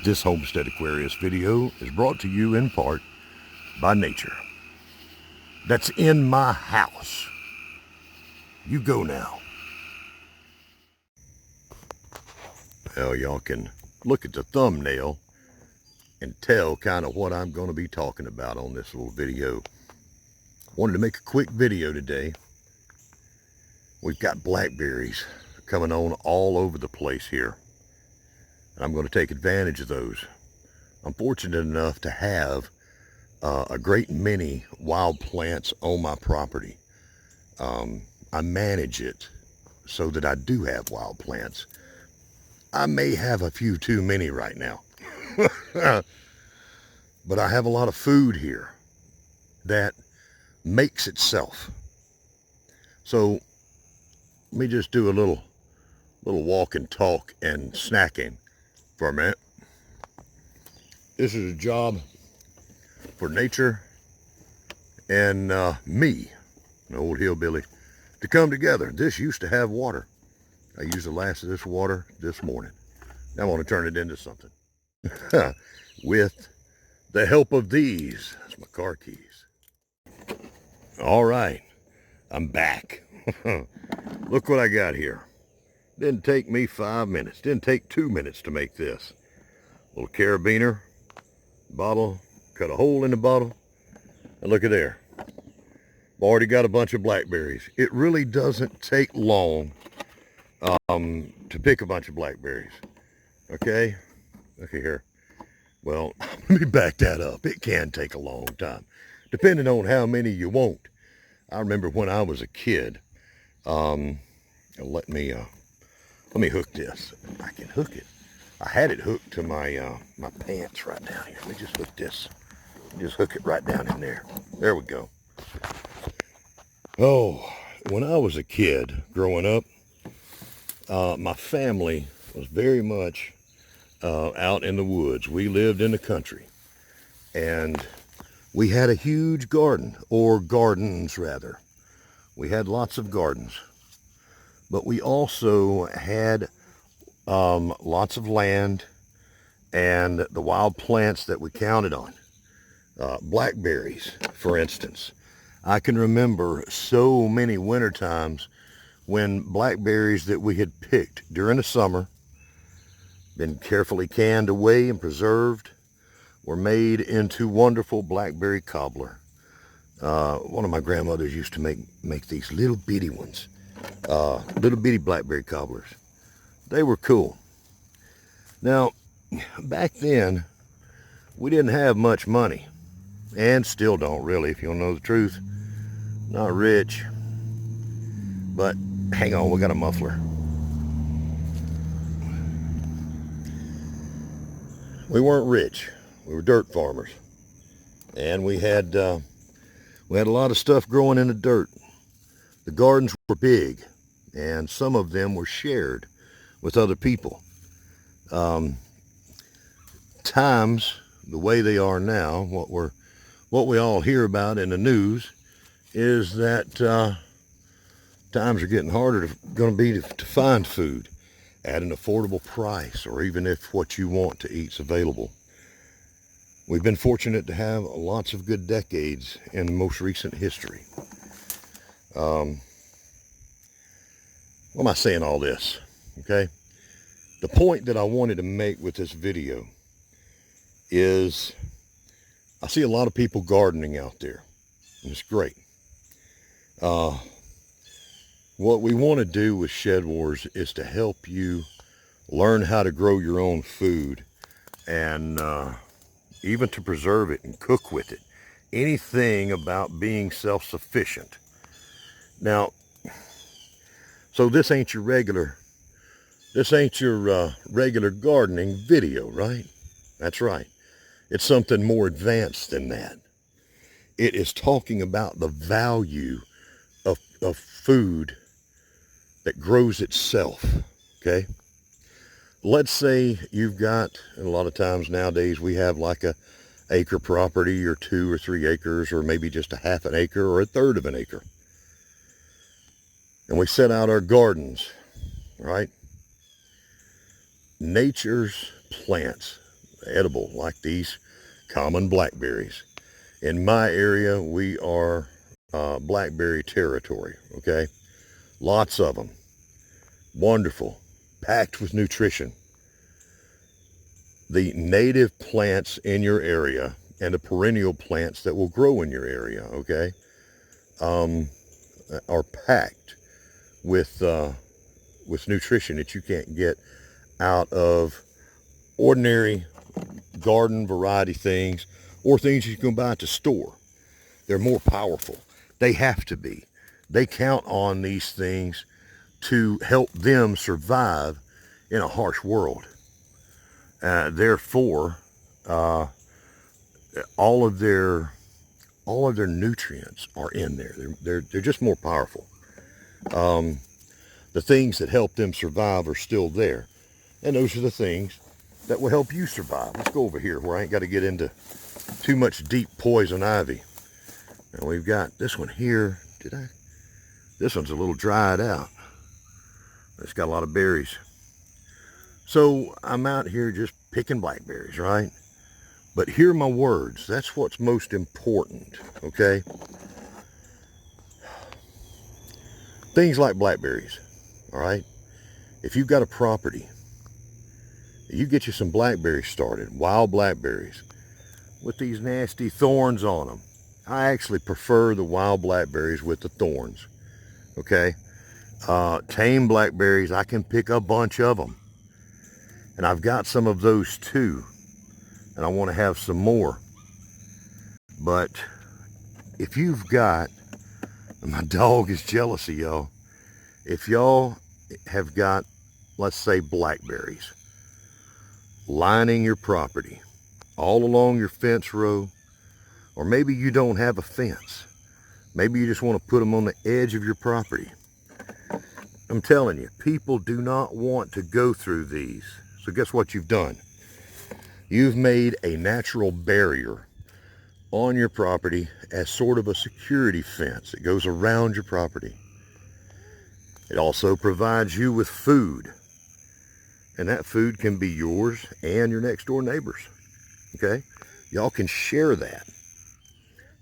This Homestead Aquarius video is brought to you in part by nature. That's in my house. You go now. Well, y'all can look at the thumbnail and tell kind of what I'm going to be talking about on this little video. Wanted to make a quick video today. We've got blackberries coming on all over the place here. I'm going to take advantage of those. I'm fortunate enough to have a great many wild plants on my property. I manage it so that I do have wild plants. I may have a few too many right now. But I have a lot of food here that makes itself. So let me just do a little walk and talk and snacking for a minute. This is a job for nature and me, an old hillbilly, to come together. This used to have water. I used the last of this water this morning. Now I want to turn it into something. With the help of these. That's my car keys. All right, I'm back. Look what I got here. Didn't take me 5 minutes. Didn't take 2 minutes to make this. Little carabiner bottle. Cut a hole in the bottle. And look at there. I've already got a bunch of blackberries. It really doesn't take long to pick a bunch of blackberries. Okay? Look here. Well, let me back that up. It can take a long time, depending on how many you want. I remember when I was a kid. Let me hook this. I can hook it. I had it hooked to my my pants right down here. Let me just hook this. Just hook it right down in there. There we go. Oh, when I was a kid growing up, my family was very much out in the woods. We lived in the country, and we had a huge garden, or gardens rather. We had lots of gardens. But we also had lots of land and the wild plants that we counted on. Blackberries, for instance. I can remember so many winter times when blackberries that we had picked during the summer, been carefully canned away and preserved, were made into wonderful blackberry cobbler. One of my grandmothers used to make these little bitty ones. Little bitty blackberry cobblers. They were cool. Now, back then, we didn't have much money, and still don't really, if you don't know the truth. Not rich, but hang on, we got a muffler. We weren't rich. We were dirt farmers, and we had a lot of stuff growing in the dirt. The gardens were big, and some of them were shared with other people. Times, the way they are now, what we all hear about in the news is that times are getting harder to find food at an affordable price, or even if what you want to eat is available. We've been fortunate to have lots of good decades in most recent history. Why am I saying all this? Okay? The point that I wanted to make with this video is I see a lot of people gardening out there, and it's great. What we want to do with ShedWars is to help you learn how to grow your own food, and even to preserve it and cook with it. Anything about being self-sufficient. Now, so this ain't your regular gardening video, right? That's right. It's something more advanced than that. It is talking about the value of food that grows itself, okay? Let's say you've got, and a lot of times nowadays we have like a acre property, or 2 or 3 acres, or maybe just a half an acre or a third of an acre. And we set out our gardens, right? Nature's plants, edible, like these common blackberries. In my area, we are blackberry territory, okay? Lots of them. Wonderful. Packed with nutrition. The native plants in your area and the perennial plants that will grow in your area, okay, are packed with nutrition that you can't get out of ordinary garden variety things or things you can buy at the store. They're more powerful. They have to be. They count on these things to help them survive in a harsh world. Therefore, all of their nutrients are in there. They're just more powerful. The things that help them survive are still there, and those are the things that will help you survive. Let's go over here where I ain't got to get into too much deep poison ivy. And we've got this one here. This one's a little dried out. It's got a lot of berries. So I'm out here just picking blackberries, right? But hear my words. That's what's most important, okay? Things like blackberries, all right? If you've got a property, you get you some blackberries started, wild blackberries, with these nasty thorns on them. I actually prefer the wild blackberries with the thorns, okay? Tame blackberries, I can pick a bunch of them. And I've got some of those too. And I want to have some more. But if you've got, my dog is jealous of y'all. If y'all have got, let's say, blackberries lining your property all along your fence row, or maybe you don't have a fence. Maybe you just want to put them on the edge of your property. I'm telling you, people do not want to go through these. So guess what you've done? You've made a natural barrier on your property as sort of a security fence. It goes around your property. It also provides you with food. And that food can be yours and your next door neighbors. Okay? Y'all can share that.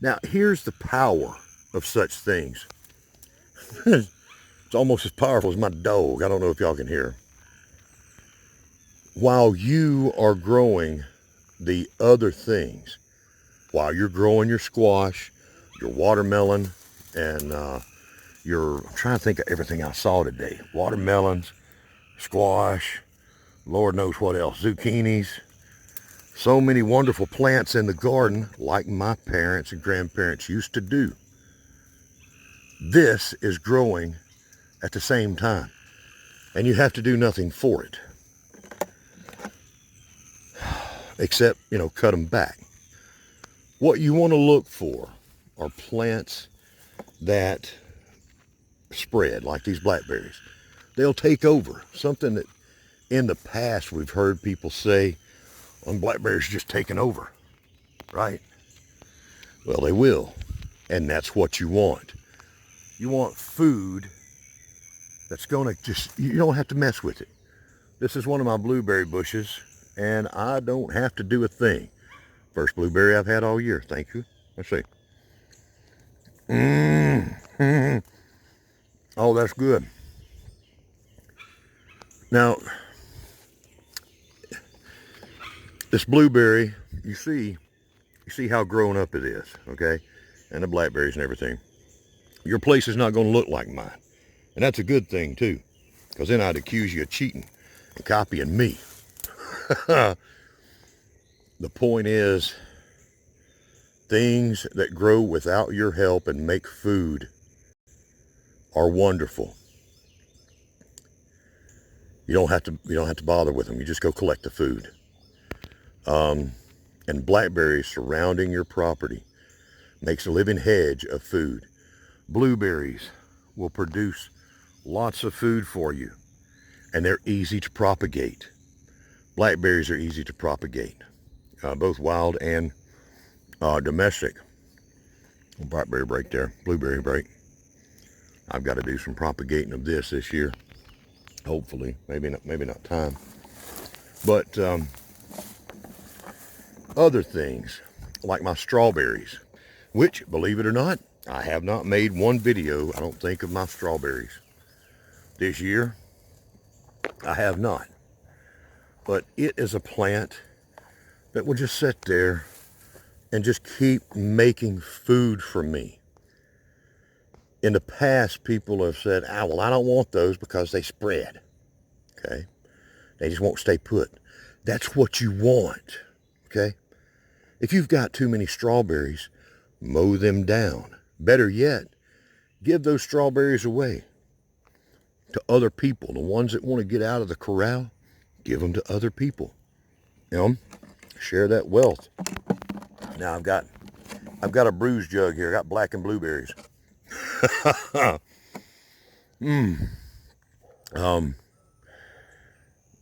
Now, here's the power of such things. It's almost as powerful as my dog. I don't know if y'all can hear. While you are growing the other things, while you're growing your squash, your watermelon, and I'm trying to think of everything I saw today. Watermelons, squash, Lord knows what else, zucchinis. So many wonderful plants in the garden, like my parents and grandparents used to do. This is growing at the same time, and you have to do nothing for it. Except, cut them back. What you want to look for are plants that spread, like these blackberries. They'll take over. Something that in the past we've heard people say, blackberries just taking over, right? Well, they will, and that's what you want. You want food that's going to you don't have to mess with it. This is one of my blueberry bushes, and I don't have to do a thing. First blueberry I've had all year. Thank you. Let's see. Oh, that's good. Now, this blueberry, you see how grown up it is, okay? And the blackberries and everything. Your place is not going to look like mine. And that's a good thing, too. Because then I'd accuse you of cheating and copying me. The point is, things that grow without your help and make food are wonderful. You don't have to bother with them. You just go collect the food. And blackberries surrounding your property makes a living hedge of food. Blueberries will produce lots of food for you, and they're easy to propagate. Blackberries are easy to propagate, both wild and domestic. Blackberry break there, blueberry break. I've got to do some propagating of this year, hopefully. Maybe not time, but other things, like my strawberries, which, believe it or not, I have not made one video, I don't think, of my strawberries this year. I have not. But it is a plant that will just sit there and just keep making food for me. In the past, people have said, well, I don't want those because they spread. Okay? They just won't stay put. That's what you want. Okay? If you've got too many strawberries, mow them down. Better yet, give those strawberries away to other people. The ones that want to get out of the corral, give them to other people. You know, share that wealth. Now I've got a bruised jug here. I got black and blueberries.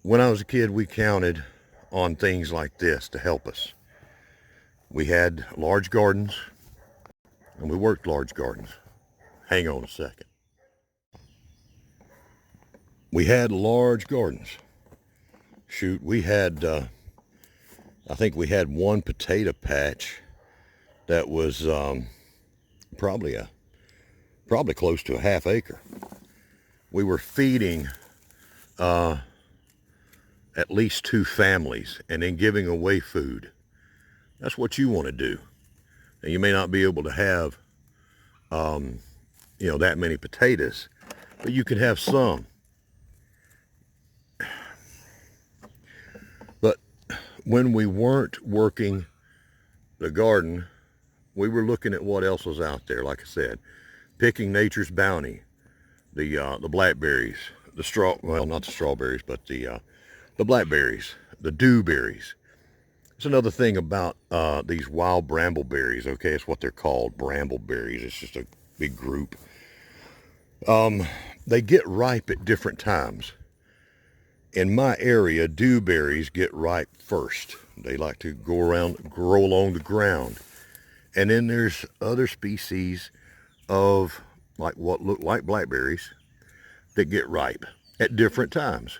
When I was a kid, we counted on things like this to help us. We had large gardens, and we worked large gardens. Hang on a second. We had large gardens. Shoot, we had, I think we had one potato patch that was probably close to a half acre. We were feeding at least 2 families and then giving away food. That's what you want to do. And you may not be able to have, that many potatoes, but you can have some. But when we weren't working the garden, we were looking at what else was out there. Like I said, picking nature's bounty, the blackberries, not the strawberries, but the blackberries, the dewberries. There's another thing about these wild brambleberries. Okay, it's what they're called, brambleberries. It's just a big group. They get ripe at different times. In my area, dewberries get ripe first. They like to grow along the ground. And then there's other species of what look like blackberries that get ripe at different times.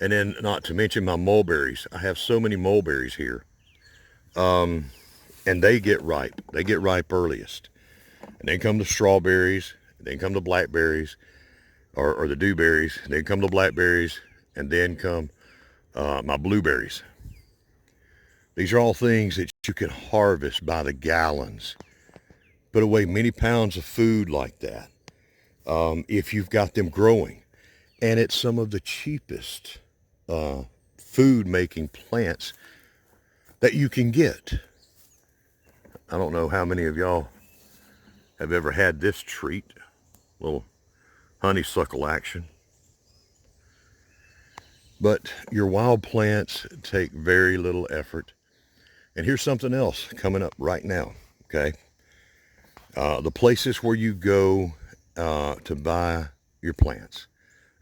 And then, not to mention my mulberries. I have so many mulberries here. And they get ripe. They get ripe earliest. And then come the strawberries, then come the blackberries, or the dewberries, then come the blackberries, and then come my blueberries. These are all things that you can harvest by the gallons. Put away many pounds of food like that if you've got them growing. And it's some of the cheapest food-making plants that you can get. I don't know how many of y'all have ever had this treat, little honeysuckle action. But your wild plants take very little effort. And here's something else coming up right now, okay? The places where you go to buy your plants,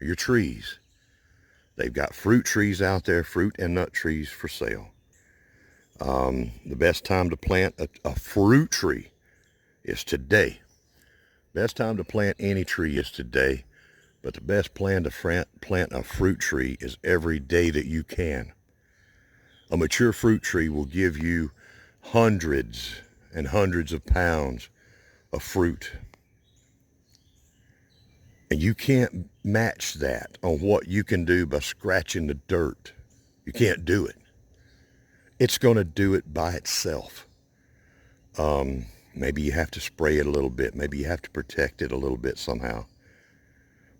your trees, they've got fruit trees out there, fruit and nut trees for sale. The best time to plant a fruit tree is today. Best time to plant any tree is today. But the best plan to plant a fruit tree is every day that you can. A mature fruit tree will give you hundreds and hundreds of pounds of fruit. And you can't match that on what you can do by scratching the dirt. You can't do it. It's going to do it by itself. Maybe you have to spray it a little bit. Maybe you have to protect it a little bit somehow.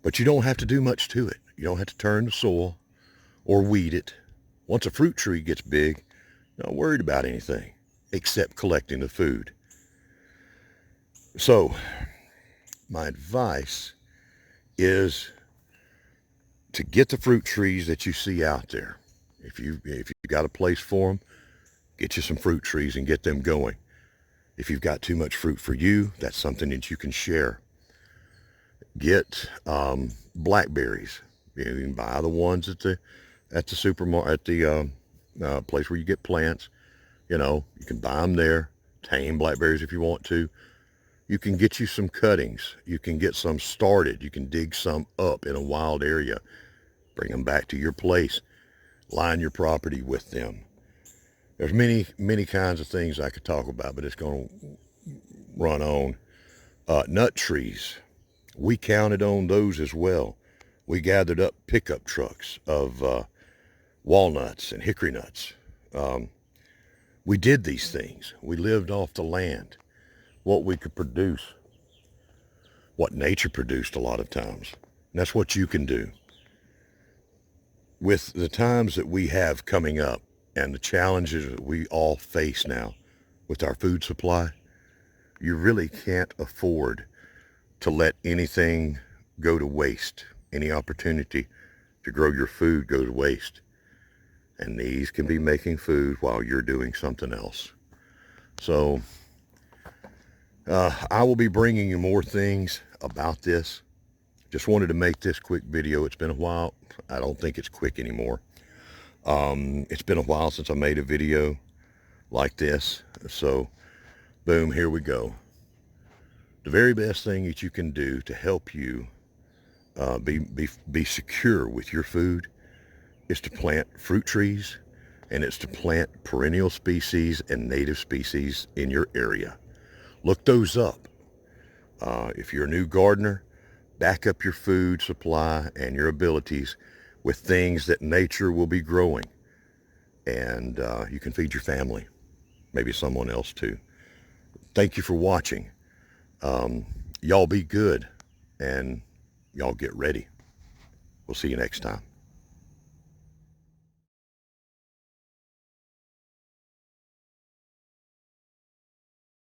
But you don't have to do much to it. You don't have to turn the soil or weed it. Once a fruit tree gets big, you're not worried about anything except collecting the food. So, my advice is to get the fruit trees that you see out there. If you got a place for them, get you some fruit trees and get them going. If you've got too much fruit for you, that's something that you can share. Get blackberries. You can buy the ones at the supermarket, at the place where you get plants. You can buy them there. Tame blackberries if you want to. You can get you some cuttings. You can get some started. You can dig some up in a wild area. Bring them back to your place. Line your property with them. There's many kinds of things I could talk about, but it's going to run on. Nut trees. We counted on those as well. We gathered up pickup trucks of walnuts and hickory nuts. We did these things. We lived off the land, what we could produce, what nature produced a lot of times. And that's what you can do. With the times that we have coming up and the challenges that we all face now with our food supply, you really can't afford to let anything go to waste. Any opportunity to grow your food go to waste. And these can be making food while you're doing something else. So I will be bringing you more things about this. Just wanted to make this quick video. It's been a while. I don't think it's quick anymore. It's been a while since I made a video like this. So boom, here we go. The very best thing that you can do to help you be secure with your food is to plant fruit trees, and it's to plant perennial species and native species in your area. Look those up. If you're a new gardener, back up your food supply and your abilities with things that nature will be growing. And you can feed your family, maybe someone else too. Thank you for watching. Y'all be good, and y'all get ready. We'll see you next time.